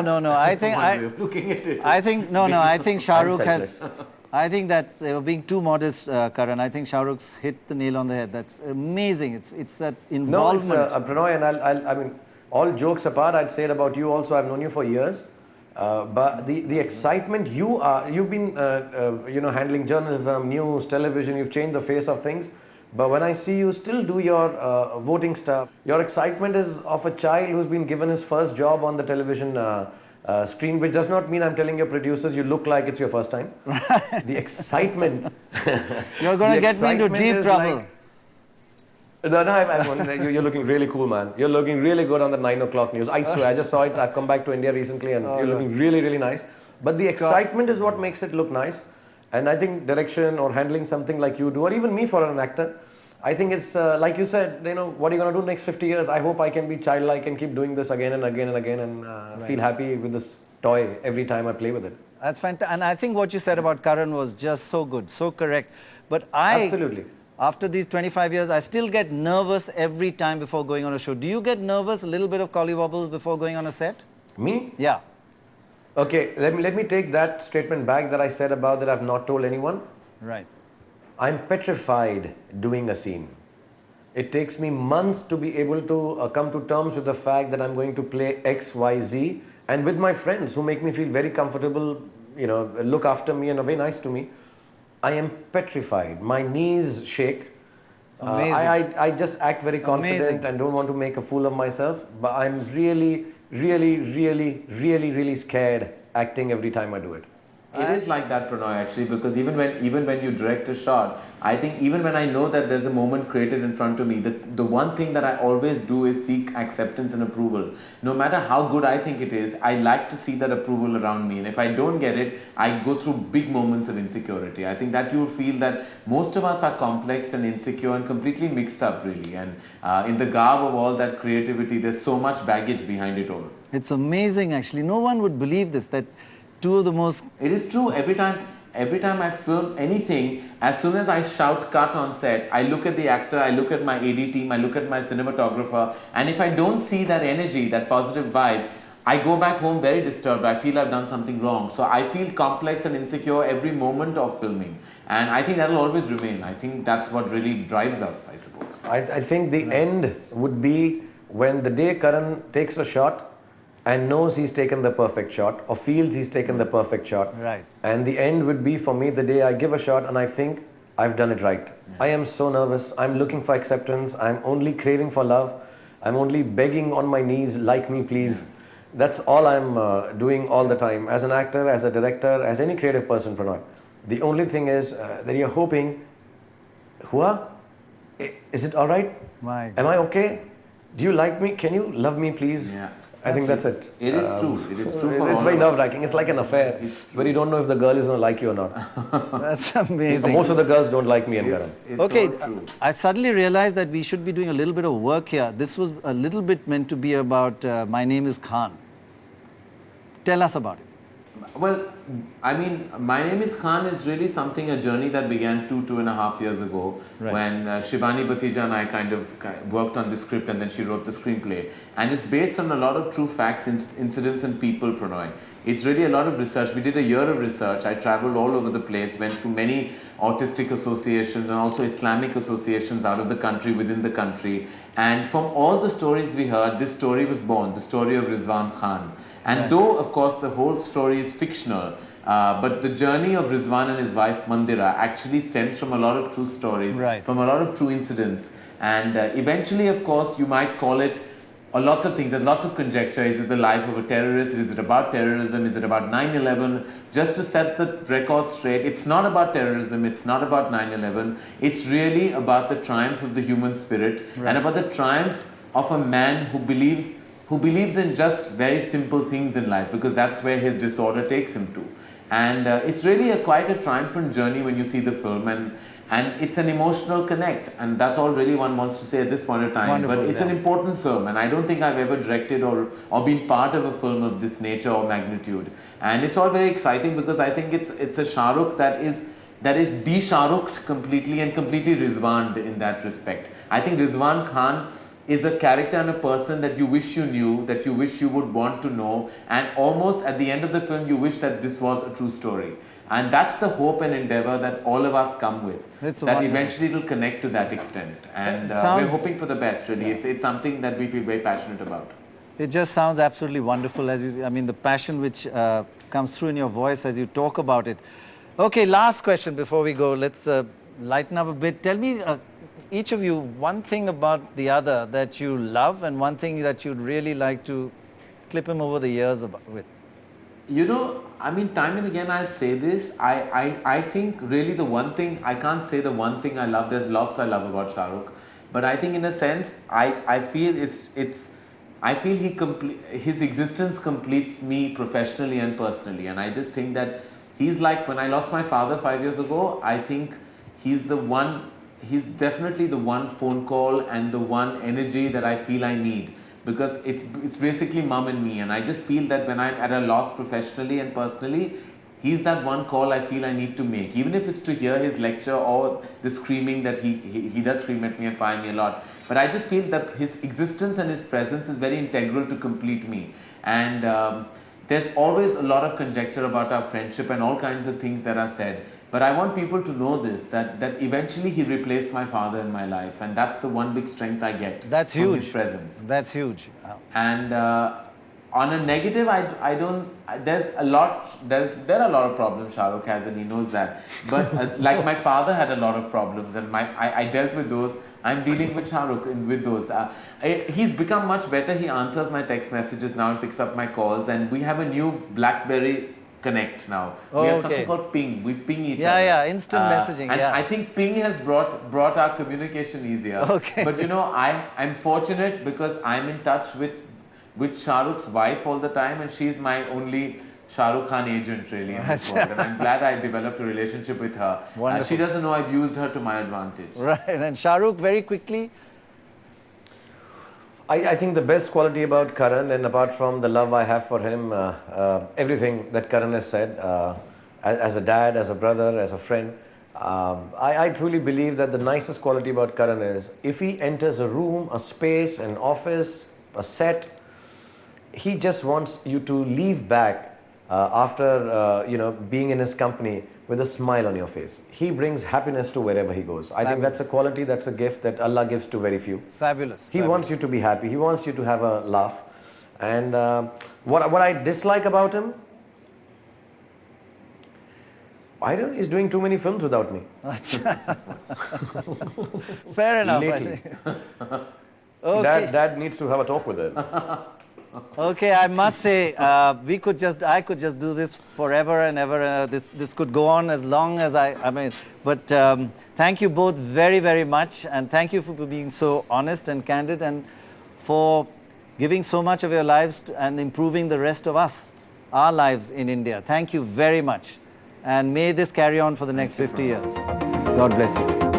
No. I think One way of looking at it. I think no. I think Shah I'm Rukh has. selfless. I think that's being too modest, Karan. I think Shah Rukh's hit the nail on the head. That's amazing. It's that No, it's involvement. Prannoy, and I mean, all jokes apart, I'd say it about you also. I've known you for years, but the excitement you've been handling journalism, news, television. You've changed the face of things. But when I see you still do your voting stuff, your excitement is of a child who's been given his first job on the television screen, which does not mean I'm telling your producers you look like it's your first time. The excitement. You're going to get me into deep trouble. You're looking really cool, man. You're looking really good on the 9 o'clock news. I swear, I just saw it. I've come back to India recently and you're looking really, really nice. But the excitement is what makes it look nice. And I think direction or handling something like you do, or even me for an actor, I think it's like you said, what are you going to do next 50 years? I hope I can be childlike and keep doing this again and again and again and feel happy with this toy every time I play with it. That's fantastic. And I think what you said about Karan was just so good, so correct. But Absolutely. After these 25 years, I still get nervous every time before going on a show. Do you get nervous, a little bit of collywobbles before going on a set? Me? Yeah. Okay, let me take that statement back that I said about that I've not told anyone. Right. I'm petrified doing a scene. It takes me months to be able to come to terms with the fact that I'm going to play X, Y, Z, and with my friends who make me feel very comfortable, look after me and are very nice to me. I am petrified. My knees shake. Amazing. I just act very confident and don't want to make a fool of myself, but I'm really, really, really, really, really scared acting every time I do it. It is like that, Prannoy, actually, because even when you direct a shot, I think even when I know that there's a moment created in front of me, the one thing that I always do is seek acceptance and approval. No matter how good I think it is, I like to see that approval around me. And if I don't get it, I go through big moments of insecurity. I think that you'll feel that most of us are complex and insecure and completely mixed up, really. And in the garb of all that creativity, there's so much baggage behind it all. It's amazing, actually. No one would believe this, that two of the most... It is true. Every time I film anything, as soon as I shout cut on set, I look at the actor, I look at my AD team, I look at my cinematographer, and if I don't see that energy, that positive vibe, I go back home very disturbed. I feel I've done something wrong. So I feel complex and insecure every moment of filming. And I think that will always remain. I think that's what really drives us, I suppose. I think the end would be when the day Karan takes a shot and knows he's taken the perfect shot or feels he's taken the perfect shot. Right. And the end would be for me the day I give a shot and I think I've done it right. Yeah. I am so nervous. I'm looking for acceptance. I'm only craving for love. I'm only begging on my knees, like me please. Yeah. That's all I'm doing all the time. As an actor, as a director, as any creative person, Prannoy. The only thing is that you're hoping, Hua, is it all right? Am I okay? Do you like me? Can you love me please? Yeah. I think that's it. It is true. It is true for all. It's very nerve-wracking. It's like an affair where you don't know if the girl is going to like you or not. That's amazing. Most of the girls don't like me and Karan. Okay, I suddenly realized that we should be doing a little bit of work here. This was a little bit meant to be about My Name is Khan. Tell us about it. Well, I mean, My Name is Khan is really something, a journey that began 2.5 years ago, right, when Shivani Bhatija and I kind of worked on the script and then she wrote the screenplay. And it's based on a lot of true facts, incidents and people, Prannoy. It's really a lot of research. We did a year of research. I traveled all over the place, went through many autistic associations and also Islamic associations out of the country, within the country. And from all the stories we heard, this story was born, the story of Rizwan Khan. And though, of course, the whole story is fictional, but the journey of Rizwan and his wife Mandira actually stems from a lot of true stories, from a lot of true incidents. And eventually, of course, you might call it lots of things. There's lots of conjecture. Is it the life of a terrorist? Is it about terrorism? Is it about 9/11? Just to set the record straight, it's not about terrorism. It's not about 9/11. It's really about the triumph of the human spirit and about the triumph of a man who believes in just very simple things in life, because that's where his disorder takes him to. And it's really quite a triumphant journey when you see the film, and it's an emotional connect, and that's all really one wants to say at this point of time. Wonderful, but it's an important film, and I don't think I've ever directed or been part of a film of this nature or magnitude. And it's all very exciting because I think it's a Shah Rukh that is de-Shah Rukhed completely and completely Rizwaned in that respect. I think Rizwan Khan is a character and a person that you wish you knew, that you wish you would want to know, and almost at the end of the film you wish that this was a true story. And that's the hope and endeavor that all of us come with. It's that wonderful. eventually it will connect to that extent. And we're sounds- hoping for the best, really. It's something that we feel very passionate about. It just sounds absolutely wonderful. I mean, the passion which comes through in your voice as you talk about it. Okay, last question before we go. Let's lighten up a bit. Tell me, each of you, one thing about the other that you love and one thing that you'd really like to clip him over the ears with. You know, I mean, time and again I'll say this. I think really the one thing, I can't say the one thing I love. There's lots I love about Shah Rukh. But I think in a sense, I feel I feel his existence completes me professionally and personally. And I just think that he's like, when I lost my father 5 years ago, I think he's definitely the one phone call and the one energy that I feel I need. Because it's basically mum and me. And I just feel that when I'm at a loss professionally and personally, he's that one call I feel I need to make. Even if it's to hear his lecture or the screaming that he does scream at me and fire me a lot. But I just feel that his existence and his presence is very integral to complete me. And there's always a lot of conjecture about our friendship and all kinds of things that are said. But I want people to know this, that eventually he replaced my father in my life. And that's the one big strength I get That's from huge. his presence. That's huge. And on a negative, I don't. There are a lot of problems Shah Rukh has, and he knows that. But like my father had a lot of problems, and I dealt with those. I'm dealing with Shah Rukh with those. He's become much better. He answers my text messages now and picks up my calls, and we have a new BlackBerry Connect now. We have something called Ping. We ping each other. Yeah, instant messaging. And I think Ping has brought our communication easier. Okay. But you know, I'm fortunate because I'm in touch with Shah Rukh's wife all the time, and she's my only Shah Rukh Khan agent really in this world. And I'm glad I developed a relationship with her. Wonderful. She doesn't know I've used her to my advantage. Right. And Shah Rukh, very quickly. I think the best quality about Karan, and apart from the love I have for him, everything that Karan has said, as a dad, as a brother, as a friend, I truly believe that the nicest quality about Karan is if he enters a room, a space, an office, a set, he just wants you to leave back after being in his company with a smile on your face. He brings happiness to wherever he goes. I think that's a quality, that's a gift that Allah gives to very few. Fabulous. He wants you to be happy. He wants you to have a laugh. And what I dislike about him, I don't know, he's doing too many films without me. Fair enough. I Lately. think. Okay. Dad needs to have a talk with him. Okay, I must say, I could just do this forever and ever. This could go on as long as I mean, but thank you both very, very much. And thank you for being so honest and candid and for giving so much of your lives and improving the rest of our lives in India. Thank you very much. And may this carry on for the next 50 years. God bless you.